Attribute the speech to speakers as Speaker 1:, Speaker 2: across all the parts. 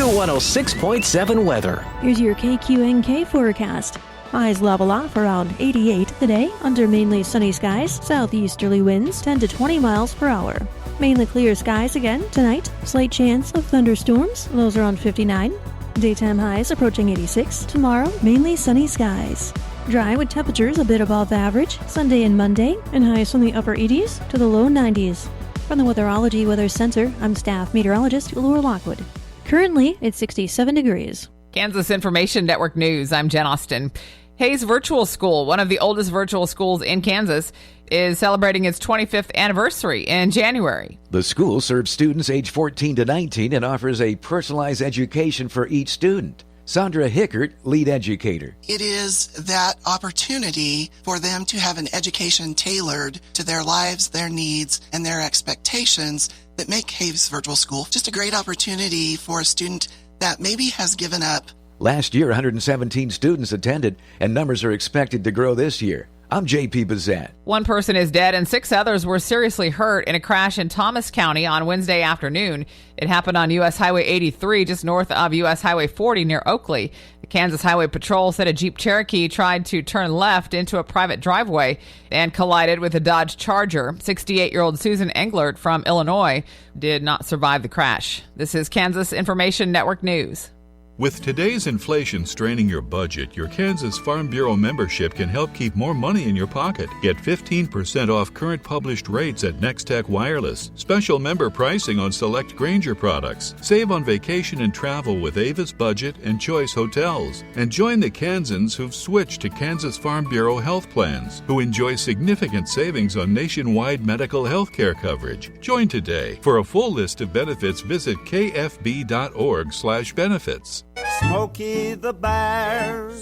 Speaker 1: 106.7 weather.
Speaker 2: Here's your KQNK forecast. Highs level off around 88 today under mainly sunny skies, southeasterly winds 10 to 20 miles per hour. Mainly clear skies again tonight, slight chance of thunderstorms, lows around 59. Daytime highs approaching 86. Tomorrow, mainly sunny skies. Dry with temperatures a bit above average Sunday and Monday, and highs from the upper 80s to the low 90s. From the Weatherology Weather Center, I'm staff meteorologist Laura Lockwood. Currently, it's 67 degrees.
Speaker 3: Kansas Information Network News, I'm Jen Austin. Hayes Virtual School, one of the oldest virtual schools in Kansas, is celebrating its 25th anniversary in January.
Speaker 4: The school serves students age 14 to 19 and offers a personalized education for each student. Sandra Hickert, lead educator.
Speaker 5: It is that opportunity for them to have an education tailored to their lives, their needs, and their expectations that make Hayes Virtual School just a great opportunity for a student that maybe has given up.
Speaker 4: Last year, 117 students attended, and numbers are expected to grow this year. I'm J.P. Bazette.
Speaker 3: One person is dead and 6 others were seriously hurt in a crash in Thomas County on Wednesday afternoon. It happened on U.S. Highway 83, just north of U.S. Highway 40 near Oakley. The Kansas Highway Patrol said a Jeep Cherokee tried to turn left into a private driveway and collided with a Dodge Charger. 68-year-old Susan Englert from Illinois did not survive the crash. This is Kansas Information Network News.
Speaker 6: With today's inflation straining your budget, your Kansas Farm Bureau membership can help keep more money in your pocket. Get 15% off current published rates at Nextech Wireless. Special member pricing on select Grainger products. Save on vacation and travel with Avis Budget and Choice Hotels. And join the Kansans who've switched to Kansas Farm Bureau health plans, who enjoy significant savings on nationwide medical health care coverage. Join today. For a full list of benefits, visit kfb.org/benefits.
Speaker 7: Smokey the Bear.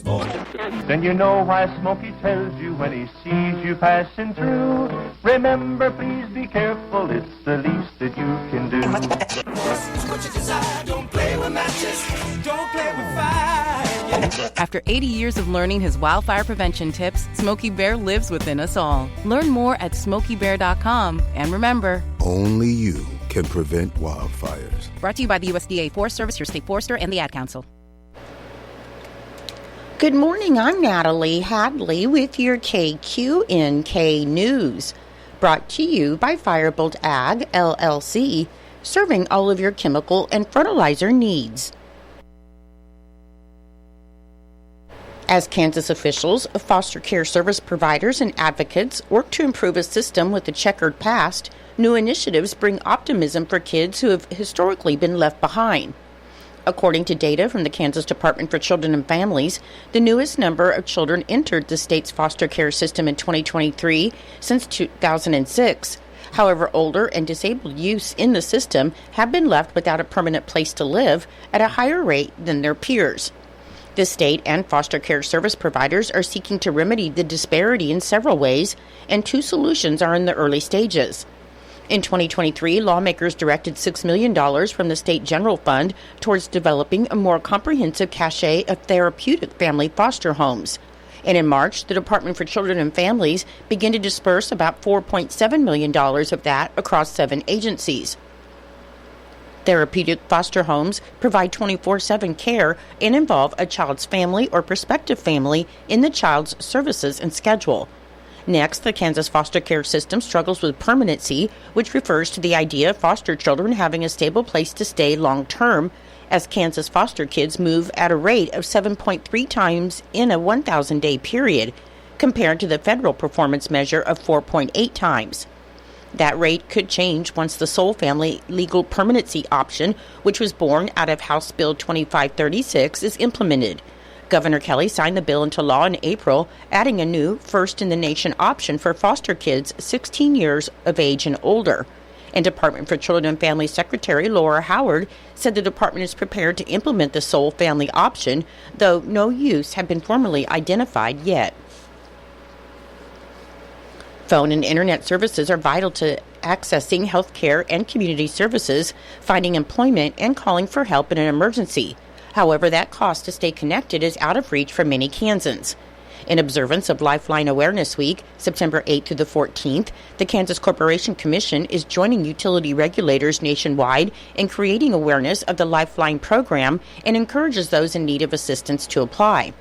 Speaker 7: Then you know why Smokey tells you when he sees you passing through. Remember, please be careful, it's the least that you can do. Don't play with matches, don't play with fire.
Speaker 8: After 80 years of learning his wildfire prevention tips, Smokey Bear lives within us all. Learn more at SmokeyBear.com. And remember,
Speaker 9: only you can prevent wildfires.
Speaker 8: Brought to you by the USDA Forest Service, your state forester, and the Ad Council.
Speaker 10: Good morning, I'm Natalie Hadley with your KQNK News. Brought to you by Firebolt Ag, LLC, serving all of your chemical and fertilizer needs. As Kansas officials, foster care service providers, and advocates work to improve a system with a checkered past, new initiatives bring optimism for kids who have historically been left behind. According to data from the Kansas Department for Children and Families, the newest number of children entered the state's foster care system in 2023 since 2006. However, older and disabled youths in the system have been left without a permanent place to live at a higher rate than their peers. The state and foster care service providers are seeking to remedy the disparity in several ways, and 2 solutions are in the early stages. In 2023, lawmakers directed $6 million from the State General Fund towards developing a more comprehensive cache of therapeutic family foster homes. And in March, the Department for Children and Families began to disperse about $4.7 million of that across 7 agencies. Therapeutic foster homes provide 24/7 care and involve a child's family or prospective family in the child's services and schedule. Next, the Kansas foster care system struggles with permanency, which refers to the idea of foster children having a stable place to stay long-term, as Kansas foster kids move at a rate of 7.3 times in a 1,000-day period, compared to the federal performance measure of 4.8 times. That rate could change once the sole family legal permanency option, which was born out of House Bill 2536, is implemented. Governor Kelly signed the bill into law in April, adding a new first-in-the-nation option for foster kids 16 years of age and older. And Department for Children and Family Secretary Laura Howard said the department is prepared to implement the sole family option, though no use have been formally identified yet. Phone and internet services are vital to accessing health care and community services, finding employment, and calling for help in an emergency. However, that cost to stay connected is out of reach for many Kansans. In observance of Lifeline Awareness Week, September 8th through the 14th, the Kansas Corporation Commission is joining utility regulators nationwide in creating awareness of the Lifeline program and encourages those in need of assistance to apply.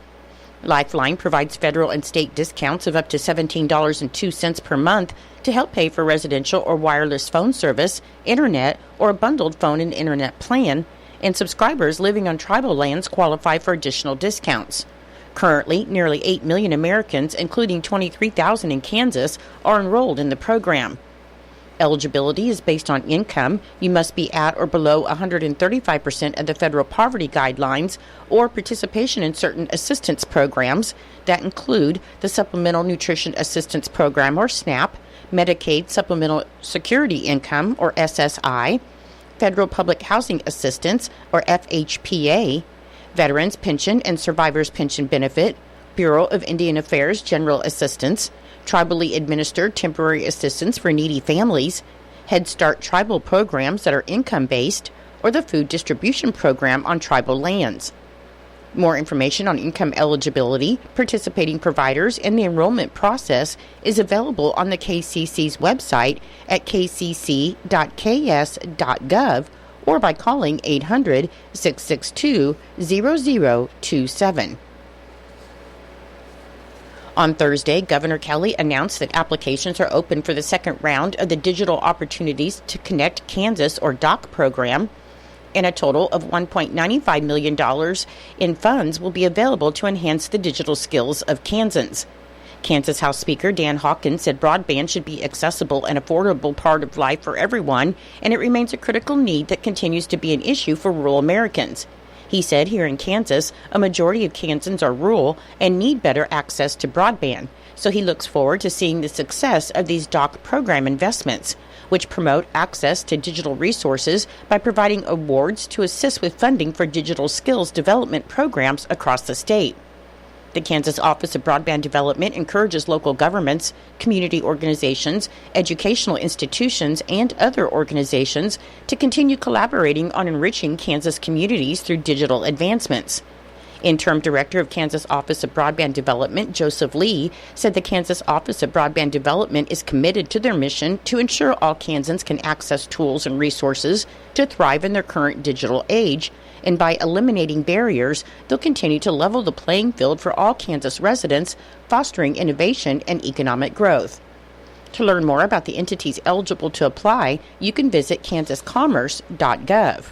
Speaker 10: Lifeline provides federal and state discounts of up to $17.02 per month to help pay for residential or wireless phone service, internet, or a bundled phone and internet plan, and subscribers living on tribal lands qualify for additional discounts. Currently, nearly 8 million Americans, including 23,000 in Kansas, are enrolled in the program. Eligibility is based on income. You must be at or below 135% of the federal poverty guidelines or participation in certain assistance programs that include the Supplemental Nutrition Assistance Program, or SNAP, Medicaid Supplemental Security Income, or SSI, Federal Public Housing Assistance, or FHPA, Veterans Pension and Survivors Pension Benefit, Bureau of Indian Affairs General Assistance, tribally administered temporary assistance for needy families, Head Start tribal programs that are income-based, or the Food Distribution Program on tribal lands. More information on income eligibility, participating providers, and the enrollment process is available on the KCC's website at kcc.ks.gov or by calling 800-662-0027. On Thursday, Governor Kelly announced that applications are open for the second round of the Digital Opportunities to Connect Kansas, or DOC program, and a total of $1.95 million in funds will be available to enhance the digital skills of Kansans. Kansas House Speaker Dan Hawkins said broadband should be accessible and affordable part of life for everyone, and it remains a critical need that continues to be an issue for rural Americans. He said here in Kansas, a majority of Kansans are rural and need better access to broadband, so he looks forward to seeing the success of these DOC program investments, which promote access to digital resources by providing awards to assist with funding for digital skills development programs across the state. The Kansas Office of Broadband Development encourages local governments, community organizations, educational institutions, and other organizations to continue collaborating on enriching Kansas communities through digital advancements. Interim Director of Kansas Office of Broadband Development, Joseph Lee, said the Kansas Office of Broadband Development is committed to their mission to ensure all Kansans can access tools and resources to thrive in their current digital age, and by eliminating barriers, they'll continue to level the playing field for all Kansas residents, fostering innovation and economic growth. To learn more about the entities eligible to apply, you can visit kansascommerce.gov.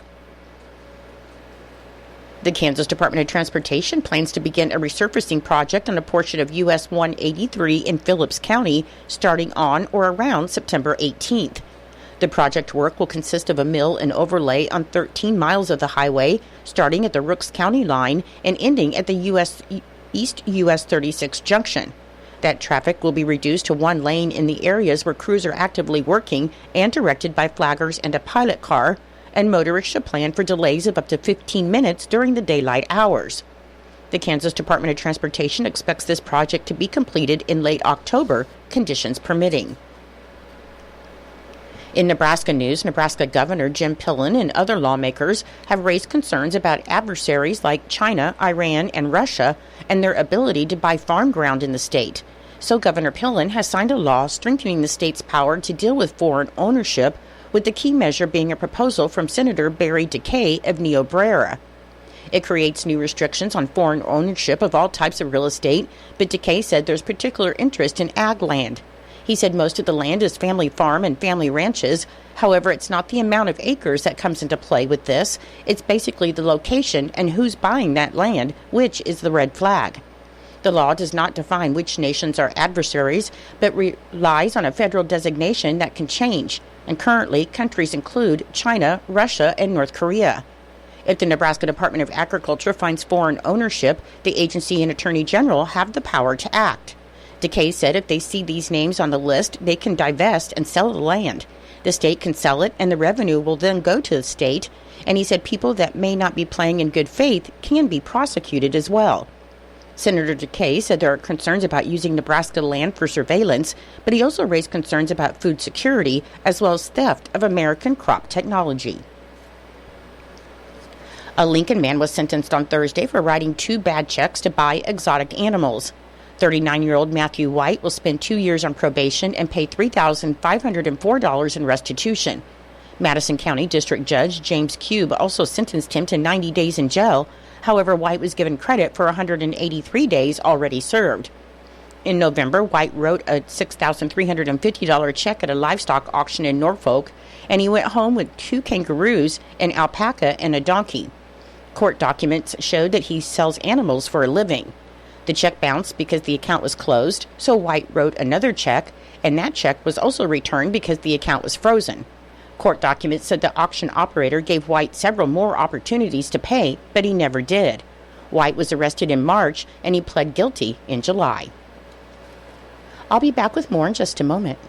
Speaker 10: The Kansas Department of Transportation plans to begin a resurfacing project on a portion of US 183 in Phillips County starting on or around September 18th. The project work will consist of a mill and overlay on 13 miles of the highway, starting at the Rooks County line and ending at the East US 36 junction. That traffic will be reduced to one lane in the areas where crews are actively working and directed by flaggers and a pilot car, and motorists should plan for delays of up to 15 minutes during the daylight hours. The Kansas Department of Transportation expects this project to be completed in late October, conditions permitting. In Nebraska news, Nebraska Governor Jim Pillen and other lawmakers have raised concerns about adversaries like China, Iran, and Russia and their ability to buy farm ground in the state. So Governor Pillen has signed a law strengthening the state's power to deal with foreign ownership, with the key measure being a proposal from Senator Barry DeKay of Niobrara. It creates new restrictions on foreign ownership of all types of real estate, but DeKay said there's particular interest in ag land. He said most of the land is family farm and family ranches. However, it's not the amount of acres that comes into play with this. It's basically the location and who's buying that land, which is the red flag. The law does not define which nations are adversaries, but relies on a federal designation that can change. And currently, countries include China, Russia, and North Korea. If the Nebraska Department of Agriculture finds foreign ownership, the agency and Attorney General have the power to act. DeKay said if they see these names on the list, they can divest and sell the land. The state can sell it, and the revenue will then go to the state. And he said people that may not be playing in good faith can be prosecuted as well. Senator DeKay said there are concerns about using Nebraska land for surveillance, but he also raised concerns about food security as well as theft of American crop technology. A Lincoln man was sentenced on Thursday for writing 2 bad checks to buy exotic animals. 39-year-old Matthew White will spend 2 years on probation and pay $3,504 in restitution. Madison County District Judge James Cube also sentenced him to 90 days in jail. However, White was given credit for 183 days already served. In November, White wrote a $6,350 check at a livestock auction in Norfolk, and he went home with 2 kangaroos, an alpaca, and a donkey. Court documents showed that he sells animals for a living. The check bounced because the account was closed, so White wrote another check, and that check was also returned because the account was frozen. Court documents said the auction operator gave White several more opportunities to pay, but he never did. White was arrested in March, and he pled guilty in July. I'll be back with more in just a moment.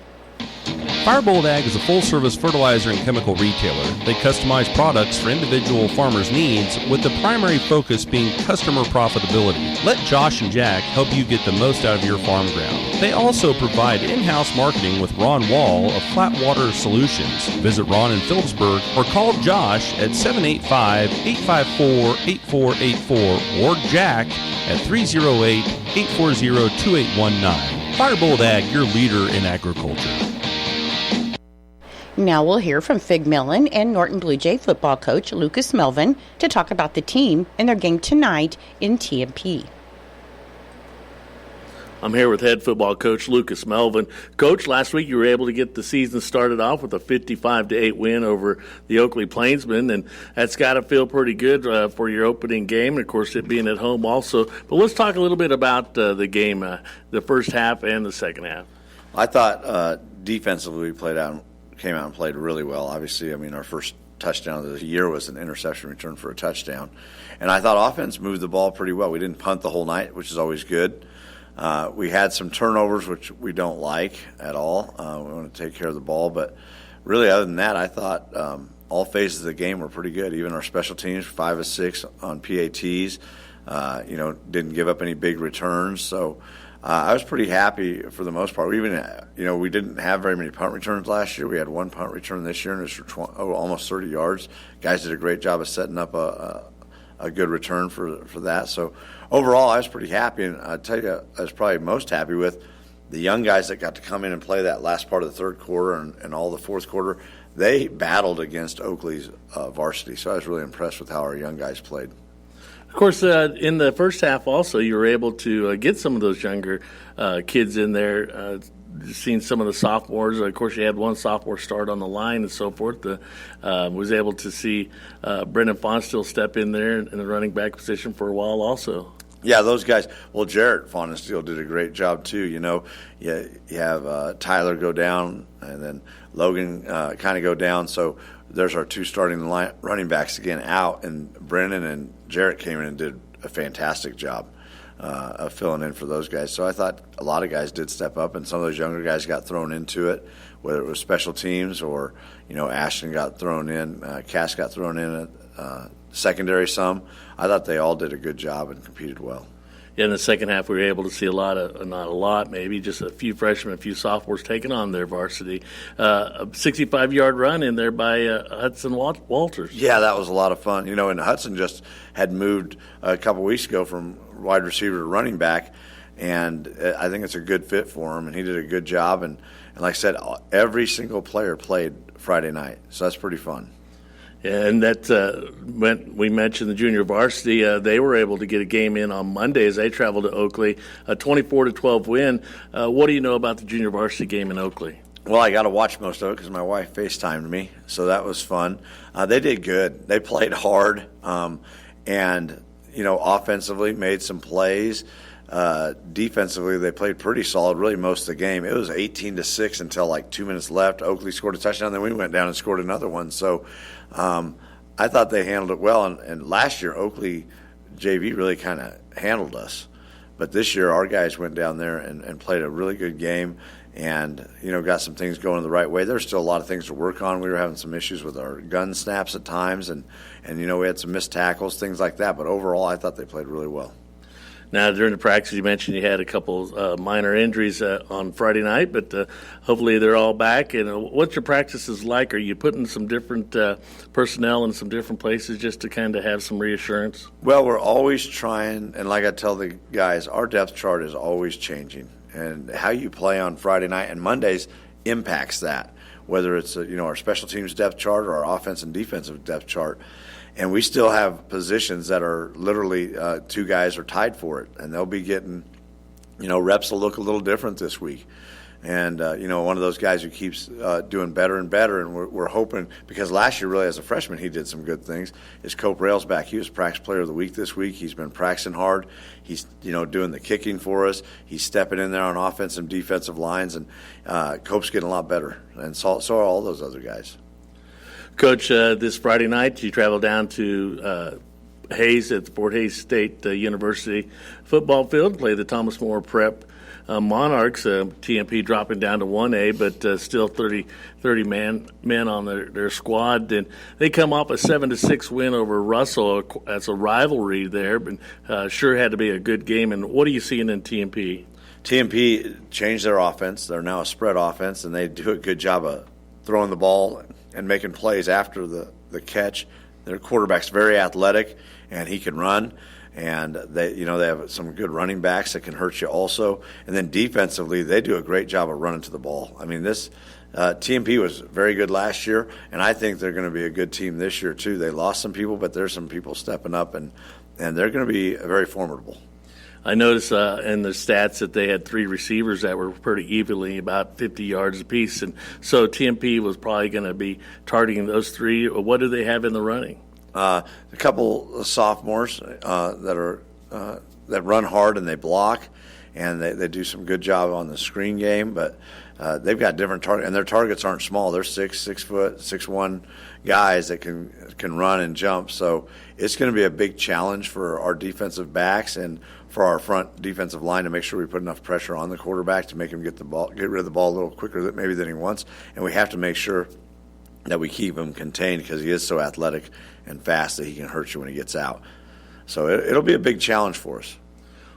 Speaker 1: Firebolt Ag is a full-service fertilizer and chemical retailer. They customize products for individual farmers' needs, with the primary focus being customer profitability. Let Josh and Jack help you get the most out of your farm ground. They also provide in-house marketing with Ron Wall of Flatwater Solutions. Visit Ron in Phillipsburg or call Josh at 785-854-8484 or Jack at 308-840-2819. Firebolt Ag, your leader in agriculture.
Speaker 10: Now we'll hear from Fig Millen and Norton Blue Jay football coach Lucas Melvin to talk about the team and their game tonight in TMP.
Speaker 11: I'm here with head football coach Lucas Melvin. Coach, last week you were able to get the season started off with a 55-8 win over the Oakley Plainsmen, and that's got to feel pretty good for your opening game, and of course it being at home also. But let's talk a little bit about the game, the first half and the second half.
Speaker 12: I thought defensively we came out and played really well. Obviously, I mean, our first touchdown of the year was an interception return for a touchdown. And I thought offense moved the ball pretty well. We didn't punt the whole night, which is always good. We had some turnovers, which we don't like at all. We want to take care of the ball. But really, other than that, I thought all phases of the game were pretty good. Even our special teams, 5 of 6 on PATs, didn't give up any big returns. So I was pretty happy for the most part. We didn't have very many punt returns last year. We had 1 punt return this year, and it's for almost 30 yards. Guys did a great job of setting up a good return for that. So overall, I was pretty happy, and I tell you, I was probably most happy with the young guys that got to come in and play that last part of the third quarter and all the fourth quarter. They battled against Oakley's varsity, so I was really impressed with how our young guys played.
Speaker 11: Of course, in the first half also, you were able to get some of those younger kids in there, seen some of the sophomores. Of course, you had one sophomore start on the line and so forth. Was able to see Brendan Fonstill step in there in the running back position for a while also.
Speaker 12: Yeah, those guys. Well, Jarrett Fonstill did a great job too. You have Tyler go down and then Logan kind of go down. So there's our 2 starting running backs again out, and Brendan and Jarrett came in and did a fantastic job of filling in for those guys. So I thought a lot of guys did step up, and some of those younger guys got thrown into it, whether it was special teams or, Ashton got thrown in, Cass got thrown in at secondary some. I thought they all did a good job and competed well.
Speaker 11: Yeah, in the second half, we were able to see not a lot, maybe just a few freshmen, a few sophomores taking on their varsity. A 65-yard run in there by Hudson Walters.
Speaker 12: Yeah, that was a lot of fun. And Hudson just had moved a couple weeks ago from wide receiver to running back, and I think it's a good fit for him, and he did a good job. And like I said, every single player played Friday night, so that's pretty fun.
Speaker 11: And that we mentioned the junior varsity. They were able to get a game in on Monday as they traveled to Oakley, a 24-12 win. What do you know about the junior varsity game in Oakley?
Speaker 12: Well, I got to watch most of it because my wife FaceTimed me, so that was fun. They did good. They played hard, and offensively made some plays. Defensively, they played pretty solid really most of the game. It was 18-6 until like 2 minutes left. Oakley scored a touchdown, then we went down and scored another one. So I thought they handled it well. And last year, Oakley JV really kind of handled us. But this year, our guys went down there and played a really good game and, got some things going the right way. There's still a lot of things to work on. We were having some issues with our gun snaps at times, and we had some missed tackles, things like that. But overall, I thought they played really well.
Speaker 11: Now, during the practice, you mentioned you had a couple minor injuries on Friday night, but hopefully they're all back. And what's your practices like? Are you putting some different personnel in some different places just to kind of have some reassurance?
Speaker 12: Well, we're always trying, and like I tell the guys, our depth chart is always changing. And how you play on Friday night and Mondays impacts that, whether it's our special teams depth chart or our offense and defensive depth chart. And we still have positions that are literally two guys are tied for it, and they'll be getting, reps will look a little different this week. And, one of those guys who keeps doing better and better, and we're hoping, because last year really as a freshman he did some good things, is Cope Rails back. He was Practice Player of the Week this week. He's been practicing hard. He's, doing the kicking for us. He's stepping in there on offensive and defensive lines, and Cope's getting a lot better, and so are all those other guys.
Speaker 11: Coach, this Friday night you travel down to Hayes at the Fort Hays State University football field, play the Thomas More Prep Monarchs. TMP dropping down to 1A, but still 30 men on their squad. And they come off a 7-6 win over Russell. That's a rivalry there, but sure had to be a good game. And what are you seeing in TMP?
Speaker 12: TMP changed their offense. They're now a spread offense, and they do a good job of throwing the ball and making plays after the catch. Their quarterback's very athletic, and he can run. And they have some good running backs that can hurt you also. And then defensively, they do a great job of running to the ball. I mean, this TMP was very good last year, and I think they're going to be a good team this year too. They lost some people, but there's some people stepping up, and they're going to be very formidable.
Speaker 11: I noticed in the stats that they had 3 receivers that were pretty evenly, about 50 yards apiece. And so TMP was probably going to be targeting those 3. What do they have in the running?
Speaker 12: A couple of sophomores that run hard and they block, and they do some good job on the screen game. But they've got different targets, and their targets aren't small. They're 6 foot, 6'1" guys that can run and jump. So it's going to be a big challenge for our defensive backs and for our front defensive line to make sure we put enough pressure on the quarterback to make him get rid of the ball a little quicker maybe than he wants. And we have to make sure that we keep him contained because he is so athletic and fast that he can hurt you when he gets out. So it'll be a big challenge for us.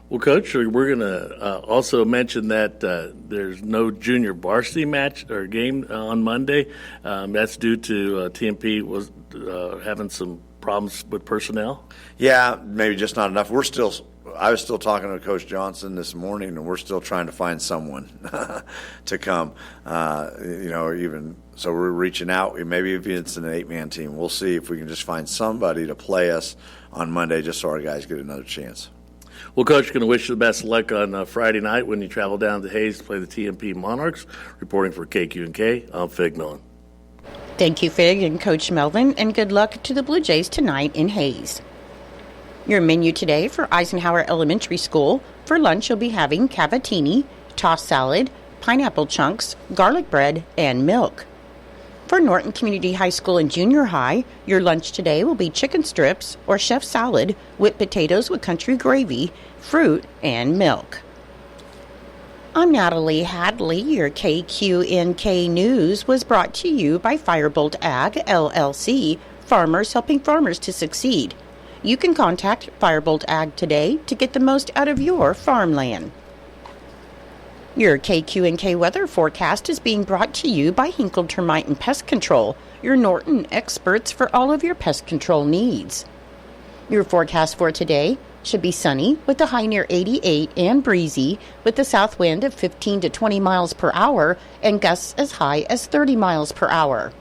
Speaker 11: Well, Coach, we're going to also mention that there's no junior varsity match or game on Monday. That's due to TMP was having some problems with personnel.
Speaker 12: Yeah, maybe just not enough. I was still talking to Coach Johnson this morning, and we're still trying to find someone to come. So we're reaching out. Maybe if it's an 8-man team, we'll see if we can just find somebody to play us on Monday, just so our guys get another chance.
Speaker 11: Well, Coach, going to wish you the best of luck on Friday night when you travel down to Hayes to play the TMP Monarchs. Reporting for KQNK, I'm Fig Millen.
Speaker 10: Thank you, Fig and Coach Melvin, and good luck to the Blue Jays tonight in Hayes. Your menu today for Eisenhower Elementary School. For lunch, you'll be having cavatini, tossed salad, pineapple chunks, garlic bread, and milk. For Norton Community High School and Junior High, your lunch today will be chicken strips or chef salad, whipped potatoes with country gravy, fruit, and milk. I'm Natalie Hadley. Your KQNK News was brought to you by Firebolt Ag, LLC, farmers helping farmers to succeed. You can contact Firebolt Ag today to get the most out of your farmland. Your KQNK weather forecast is being brought to you by Hinkle Termite and Pest Control, your Norton experts for all of your pest control needs. Your forecast for today should be sunny with a high near 88 and breezy with a south wind of 15 to 20 miles per hour and gusts as high as 30 miles per hour.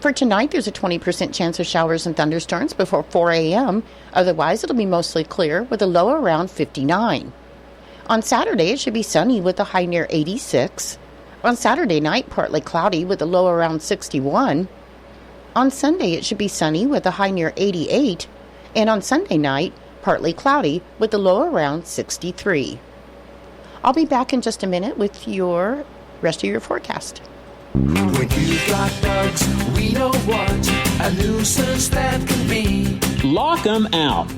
Speaker 10: For tonight, there's a 20% chance of showers and thunderstorms before 4 a.m. Otherwise, it'll be mostly clear with a low around 59. On Saturday, it should be sunny with a high near 86. On Saturday night, partly cloudy with a low around 61. On Sunday, it should be sunny with a high near 88. And on Sunday night, partly cloudy with a low around 63. I'll be back in just a minute with your rest of your forecast.
Speaker 13: When you've got bugs, we know what a nuisance that can be.
Speaker 14: Lock 'em out.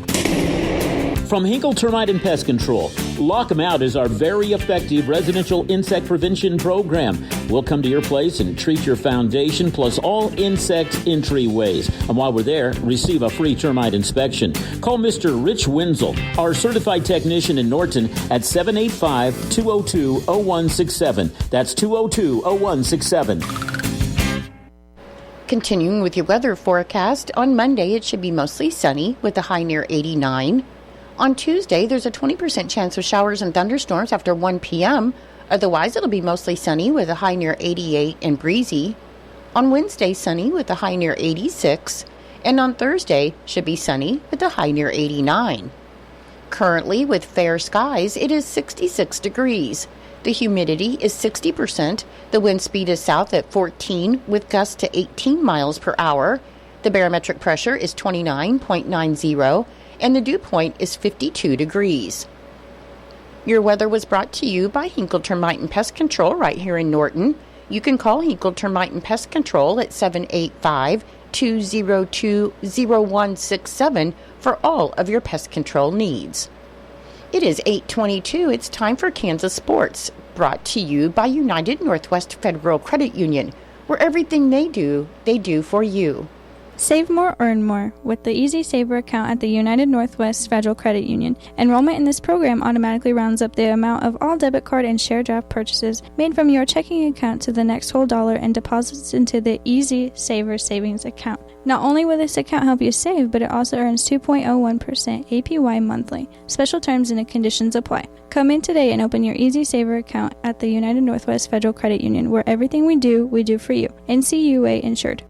Speaker 14: From Hinkle Termite and Pest Control, Lock 'em Out is our very effective residential insect prevention program. We'll come to your place and treat your foundation plus all insect entryways. And while we're there, receive a free termite inspection. Call Mr. Rich Wenzel, our certified technician in Norton, at 785-202-0167. That's 202-0167.
Speaker 10: Continuing with your weather forecast, on Monday it should be mostly sunny with a high near 89. On Tuesday, there's a 20% chance of showers and thunderstorms after 1 p.m. Otherwise, it'll be mostly sunny with a high near 88 and breezy. On Wednesday, sunny with a high near 86. And on Thursday, should be sunny with a high near 89. Currently, with fair skies, it is 66 degrees. The humidity is 60%. The wind speed is south at 14 with gusts to 18 miles per hour. The barometric pressure is 29.90. And the dew point is 52 degrees. Your weather was brought to you by Hinkle Termite and Pest Control right here in Norton. You can call Hinkle Termite and Pest Control at 785-202-0167 for all of your pest control needs. It is 8:22. It's time for Kansas Sports, brought to you by United Northwest Federal Credit Union, where everything they do for you.
Speaker 15: Save more, earn more with the Easy Saver account at the United Northwest Federal Credit Union. Enrollment in this program automatically rounds up the amount of all debit card and share draft purchases made from your checking account to the next whole dollar and deposits into the Easy Saver savings account. Not only will this account help you save, but it also earns 2.01% APY monthly. Special terms and conditions apply. Come in today and open your Easy Saver account at the United Northwest Federal Credit Union, where everything we do for you. NCUA insured.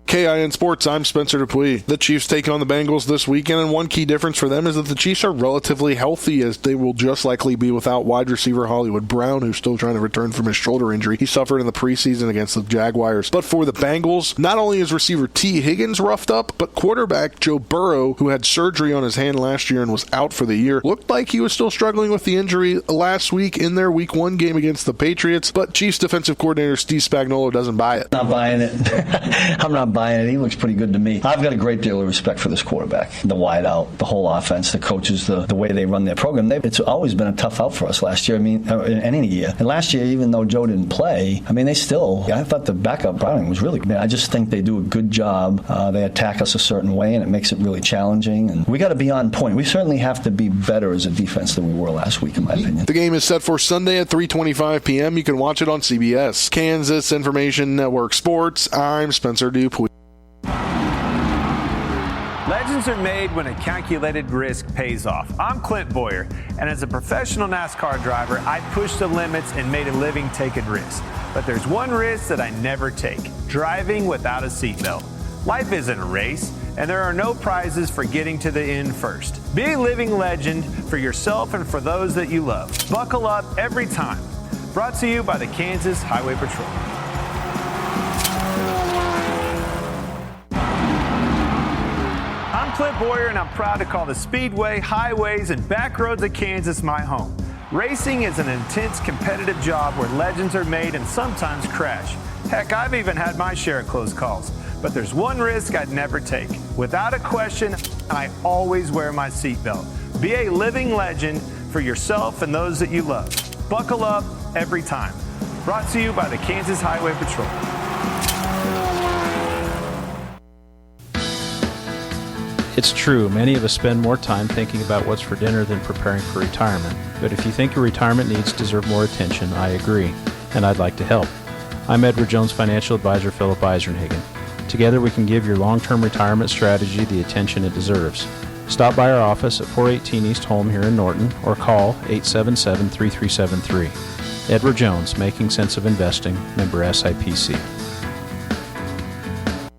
Speaker 16: KIN Sports, I'm Spencer Dupuis. The Chiefs take on the Bengals this weekend, and one key difference for them is that the Chiefs are relatively healthy, as they will just likely be without wide receiver Hollywood Brown, who's still trying to return from his shoulder injury he suffered in the preseason against the Jaguars. But for the Bengals, not only is receiver T. Higgins roughed up, but quarterback Joe Burrow, who had surgery on his hand last year and was out for the year, looked like he was still struggling with the injury last week in their Week 1 game against the Patriots, but Chiefs defensive coordinator Steve Spagnuolo doesn't buy it.
Speaker 17: Not buying it. I'm not buying it. He looks pretty good to me. I've got a great deal of respect for this quarterback. The wide out, the whole offense, the coaches, the way they run their program. It's always been a tough out for us last year. In any year. And last year, even though Joe didn't play, I thought the backup Browning was really good. I just think they do a good job. They attack us a certain way, and it makes it really challenging. And we got to be on point. We certainly have to be better as a defense than we were last week, in my opinion.
Speaker 16: The game is set for Sunday at 3:25 p.m. You can watch it on CBS. Kansas Information Network Sports. I'm Spencer Dupuis.
Speaker 18: Legends are made when a calculated risk pays off. I'm Clint Boyer, and as a professional NASCAR driver, I pushed the limits and made a living taking risks. But there's one risk that I never take: driving without a seatbelt. Life isn't a race, and there are no prizes for getting to the end first. Be a living legend for yourself and for those that you love. Buckle up every time. Brought to you by the Kansas Highway Patrol. I'm Clint Boyer, and I'm proud to call the speedway, highways, and back roads of Kansas my home. Racing is an intense, competitive job where legends are made and sometimes crash. Heck, I've even had my share of close calls. But there's one risk I'd never take. Without a question, I always wear my seatbelt. Be a living legend for yourself and those that you love. Buckle up every time. Brought to you by the Kansas Highway Patrol.
Speaker 1: It's true, many of us spend more time thinking about what's for dinner than preparing for retirement. But if you think your retirement needs deserve more attention, I agree, and I'd like to help. I'm Edward Jones Financial Advisor Philip Eisenhagen. Together we can give your long-term retirement strategy the attention it deserves. Stop by our office at 418 East Holm here in Norton or call 877-3373. Edward Jones, Making Sense of Investing, member SIPC.